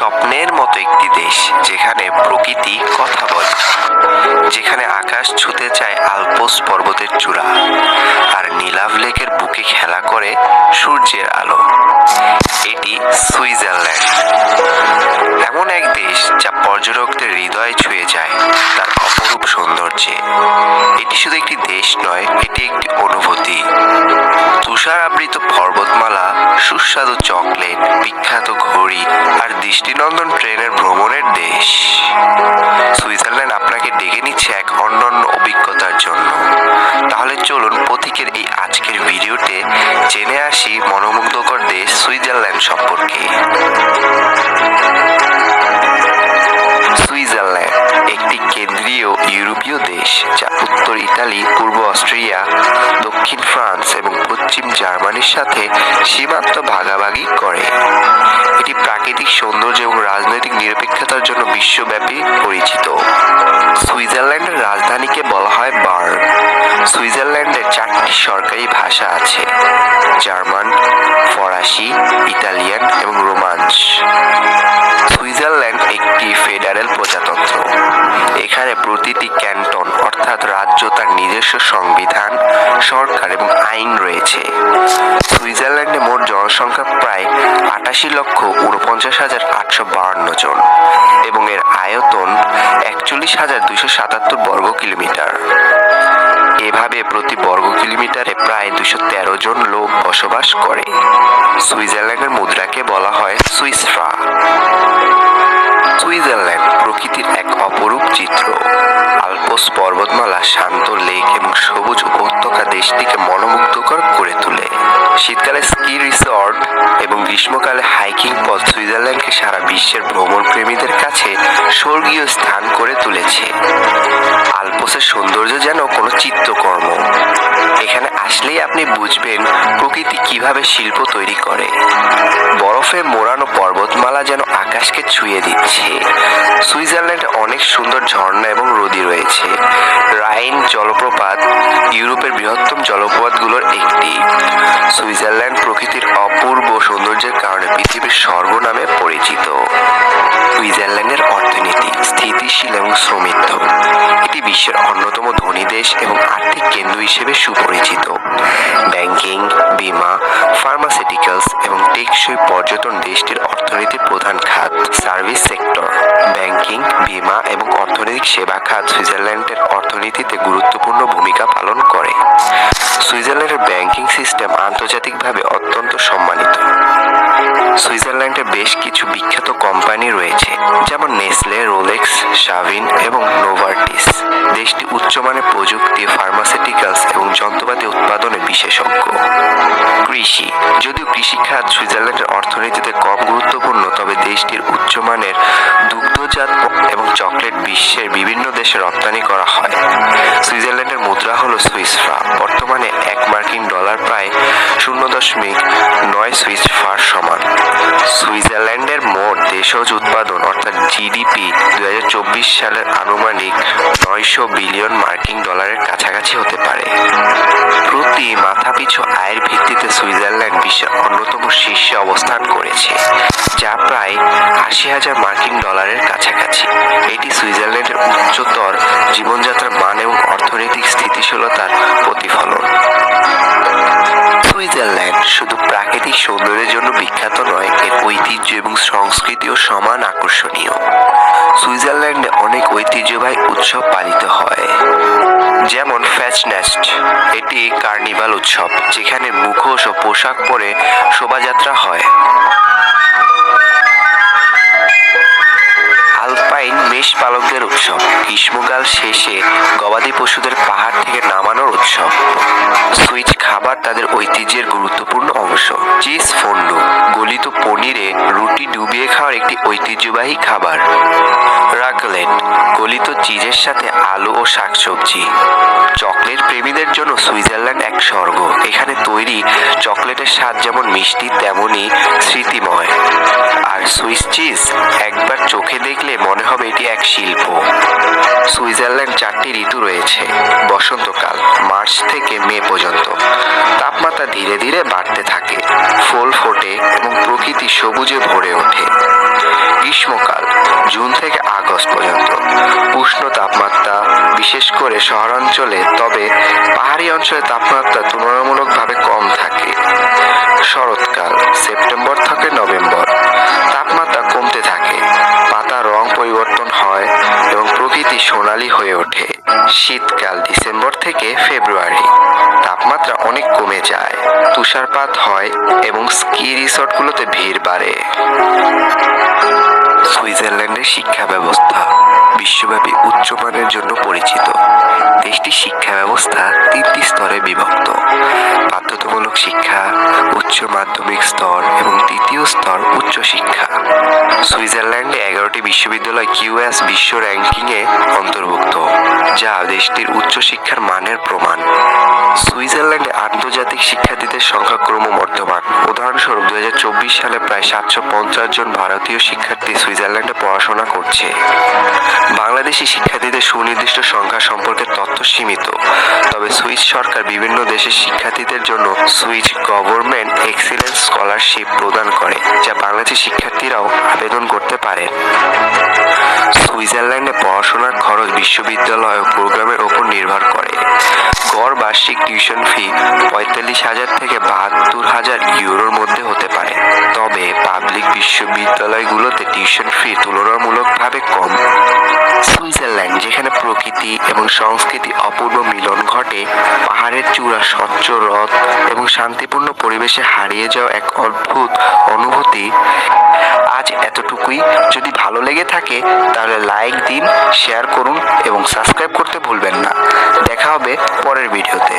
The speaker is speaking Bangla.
স্বপ্নের মতো একটি দেশ, যেখানে প্রকৃতি কথা বলে, যেখানে আকাশ ছুঁতে চায় আল্পস পর্বতের চূড়া, আর নীলাভ লেকের বুকে খেলা করে সূর্যের আলো। এটি সুইজারল্যান্ড, এমন এক দেশ যা পর্যটকদের হৃদয় ছুঁয়ে যায় তার অপরূপ সৌন্দর্যে। এটি শুধু একটি দেশ নয়, এটি একটি অনুভূতি। তুষার আবৃত পর্বতমালা, সুস্বাদু চকলেট, বিখ্যাত ঘড়ি আর দৃষ্টিনন্দন ট্রেনের ভ্রমণের দেশ। সুইজারল্যান্ড আপনাকে ডেকে নিচ্ছে এক অনন্য অভিজ্ঞতার জন্য। তাহলে চলুন পথিকের এই আজকের ভিডিওতে জেনে আসি মনোমুগ্ধকর দেশ সুইজারল্যান্ড সম্পর্কে। সুইজারল্যান্ড একটি কেন্দ্রীয় ইউরোপীয় দেশ, যা উত্তর ইতালি, পূর্ব অস্ট্রিয়া, দক্ষিণ ফ্রান্স এবং পশ্চিম জার্মানির সাথে সীমান্ত ভাগাভাগি করে। এটি প্রাকৃতিক সৌন্দর্য এবং রাজনৈতিক নিরপেক্ষতার জন্য বিশ্বব্যাপী পরিচিত। সুইজারল্যান্ডের রাজধানীকে বলা হয় বার্ন। সুইজারল্যান্ডের 4টি সরকারি ভাষা আছে: জার্মান, ফরাসি, ইতালিয়ান এবং রোমাঞ্চ। সুইজারল্যান্ড একটি ফেডারেল প্রজাতন্ত্র। এখানে প্রতিটি ক্যান্টন অর্থাৎ রাজ্য তার নিজস্ব সংবিধান, সরকার এবং আইন রয়েছে। সুইজারল্যান্ডে মোট জনসংখ্যা প্রায় 88,49,852 জন এবং এর আয়তন 41,277 বর্গ কিলোমিটার। এভাবে প্রতি বর্গ কিলোমিটারে প্রায় 213 জন লোক বসবাস করে। সুইজারল্যান্ডের মুদ্রাকে বলা হয় সুইস ফ্রাঙ্ক। সুইজারল্যান্ড প্রকৃতির এক অপরূপ চিত্র। আল্পস পর্বতমালা, শান্ত লেক এবং সবুজ উপত্যকা দেশটিকে মনোমুগ্ধকর করে তোলে। শীতকালে স্কি রিসর্ট এবং গ্রীষ্মকালে হাইকিং পথ সুইজারল্যান্ডকে সারা বিশ্বের ভ্রমণ প্রেমীদের কাছে স্বর্গীয় স্থান করে তুলেছে। আল্পসের সৌন্দর্য যেন কোনো চিত্রকর্ম। এখানে আসলেই আপনি বুঝবেন প্রকৃতি কিভাবে শিল্প তৈরি করে। বরফে মোড়ানো পর্বতমালা যেন আকাশকে ছুঁয়ে দিচ্ছে। সুইজারল্যান্ডে অনেক সুন্দর ঝর্ণা এবং নদী রয়েছে। রাইন জলপ্রপাত ইউরোপের বৃহত্তম জলপ্রপাতগুলোর একটি। সুইজারল্যান্ড প্রকৃতির অপূর্ব সৌন্দর্যের কারণে পৃথিবীর স্বর্গ নামে পরিচিত। সুইজারল্যান্ডের অর্থনীতি স্থিতিশীল এবং সমৃদ্ধ। এটি বিশ্বের অন্যতম ধনী দেশ এবং আর্থিক কেন্দ্র হিসেবে সুপরিচিত। ব্যাংকিং, বীমা, ফার্মাসিউটিক্যালস এবং টেকসই পর্যটন দেশটির অর্থনীতির প্রধান খাত। সার্ভিস সেক্টর, ব্যাংকিং, বীমা এবং অর্থনৈতিক সেবা খাত সুইজারল্যান্ডের অর্থনীতিতে গুরুত্বপূর্ণ ভূমিকা পালন করে। সুইজারল্যান্ডের ব্যাংকিং সিস্টেম আন্তর্জাতিকভাবে অত্যন্ত সম্মানিত। সুইজারল্যান্ডে বেশ কিছু বিখ্যাত কোম্পানি রয়েছে, যেমন নেসলে, রোলেক্স, শাভিন এবং নোভার্টিস। দেশটি উচ্চমানের প্রযুক্তি, ফার্মাসিউটিক্যালস এবং যন্ত্রপাতি উৎপাদনে বিশেষজ্ঞ। কৃষি, যদিও কৃষিখাত সুইজারল্যান্ডের অর্থনীতিতে কম গুরুত্বপূর্ণ, তবে দেশটির উচ্চমানের দুগ্ধজাত এবং চকলেট বিশ্বের বিভিন্ন দেশে রপ্তানি করা হয়। সুইজারল্যান্ডের মুদ্রা হল সুইস ফ্রাঙ্ক। বর্তমানে এক মার্কিন ডলার প্রায় 0.9 সুইস ফ্রাঙ্ক সমান। সুইজারল্যান্ডের মোট দেশজ উৎপাদন অর্থাৎ জিডিপি 2024 সালের আনুমানিক 900 বিলিয়ন মার্কিন ডলারের কাছাকাছি হতে পারে। প্রতি মাথাপিছু আয়ের ভিত্তিতে সুইজারল্যান্ড বিশ্বের অন্যতম শীর্ষে অবস্থান করেছে, যা প্রায় 80,000 মার্কিন ডলারের কাছাকাছি। এটি সুইজারল্যান্ডের উচ্চতর জীবনযাত্রার মান এবং অর্থনৈতিক স্থিতিশীলতার প্রতিফলন। সুইজারল্যান্ড শুধু প্রাকৃতিক সৌন্দর্যের জন্য বিখ্যাত নয়, এর ঐতিহ্য এবং সংস্কৃতিও সমান আকর্ষণীয়। সুইজারল্যান্ডে অনেক ঐতিহ্যবাহী উৎসব পালিত হয়, যেমন ফ্যাস্টনাচ্ট। এটি কার্নিভাল উৎসব, যেখানে মুখোশ ও পোশাক পরে শোভাযাত্রা হয়। আলপাইন মেষ পালকদের উৎসব, গ্রীষ্মকাল শেষে গবাদি পশুদের পাহাড় থেকে নামানোর উৎসব। সুইচ খাবার তাদের ঐতিহ্যের গুরুত্বপূর্ণ অংশ। চিজ ফন্ডু, গলিত পনিরে রুটি ডুবিয়ে খাওয়ার একটি ঐতিহ্যবাহী খাবার। রাকলেট, গলিত চিজের সাথে আলু ও শাকসবজি। চকলেট প্রেমীদের জন্য সুইজারল্যান্ড এক স্বর্গ। এখানে তৈরি চকলেটের স্বাদ যেমন মিষ্টি, তেমনই স্মৃতিময়। আর সুইস চিজ একবার চোখে দেখলে মনে হবে এটি এক শিল্প। সুইজারল্যান্ড 4টি ঋতু রয়েছে: বসন্তকাল মার্চ থেকে মে পর্যন্ত। তাপমাত্রা ধীরে ধীরে বাড়তে থাকে, ফুল ফোটে এবং প্রকৃতি সবুজে ভরে ওঠে। গ্রীষ্ম আগস্ট পর্যন্ত। উষ্ণ তাপমাত্রা বিশেষ করে শহরাঞ্চলে, তবে পাহাড়ি অঞ্চলে তাপমাত্রা তুলনামূলকভাবে কম থাকে। শরৎকাল সেপ্টেম্বর থেকে নভেম্বর, তাপমাত্রা কমতে থাকে, পাতার রং পরিবর্তন হয় এবং প্রকৃতি সোনালী হয়ে ওঠে। শীতকাল ডিসেম্বর থেকে ফেব্রুয়ারি, তাপমাত্রা অনেক কমে যায়, তুষারপাত হয় এবং স্কি রিসর্টগুলোতে ভিড় বাড়ে। সুইজারল্যান্ডের শিক্ষা ব্যবস্থা বিশ্বব্যাপী উচ্চমানের জন্য পরিচিত। দেশটির শিক্ষা ব্যবস্থা 3টি স্তরে বিভক্ত: বাধ্যতামূলক শিক্ষা, উচ্চ মাধ্যমিক স্তর এবং তৃতীয় স্তর উচ্চ শিক্ষা। সুইজারল্যান্ডে 11টি বিশ্ববিদ্যালয় কিউএস বিশ্ব র্যাঙ্কিংয়ে অন্তর্ভুক্ত, যা দেশটির উচ্চশিক্ষার মানের প্রমাণ। সুইজারল্যান্ডে আন্তর্জাতিক শিক্ষার্থীদের সংখ্যা ক্রমবর্ধমান। উদাহরণস্বরূপ 2024 সালে প্রায় 750 জন ভারতীয় শিক্ষার্থী সুইজারল্যান্ডে পড়াশোনা করছে। বাংলাদেশি শিক্ষার্থীদের সুনির্দিষ্ট সংখ্যা সম্পর্কে তথ্য সীমিত, তবে সুইস সরকার বিভিন্ন দেশের শিক্ষার্থীদের জন্য সুইস গভর্নমেন্ট এক্সিলেন্স স্কলারশিপ প্রদান করে, যা বাংলাদেশি শিক্ষার্থীরাও আবেদন করতে পারে। সুইজারল্যান্ডে পড়াশোনার খরচ বিশ্ববিদ্যালয় ও প্রোগ্রামের উপর নির্ভর করে। গড় বার্ষিক টিউশন ফি 45,000 থেকে 72,000 ইউরোর মধ্যে হতে পারে, তবে পাবলিক বিশ্ববিদ্যালয়গুলোতে টিউশন ফি তুলনামূলকভাবে কম। সুইজারল্যান্ড, যেখানে প্রকৃতি এবং সংস্কৃতি অপূর্ব মিলন ঘটে, পাহাড়ের চূড়া, স্বচ্ছ হ্রদ এবং শান্তিপূর্ণ পরিবেশে হারিয়ে যাওয়া এক অদ্ভুত অনুভূতি। আজ এতটুকুই। যদি ভালো লেগে থাকে তাহলে লাইক দিন, শেয়ার করুন এবং সাবস্ক্রাইব করতে ভুলবেন না। দেখা হবে পরের ভিডিওতে।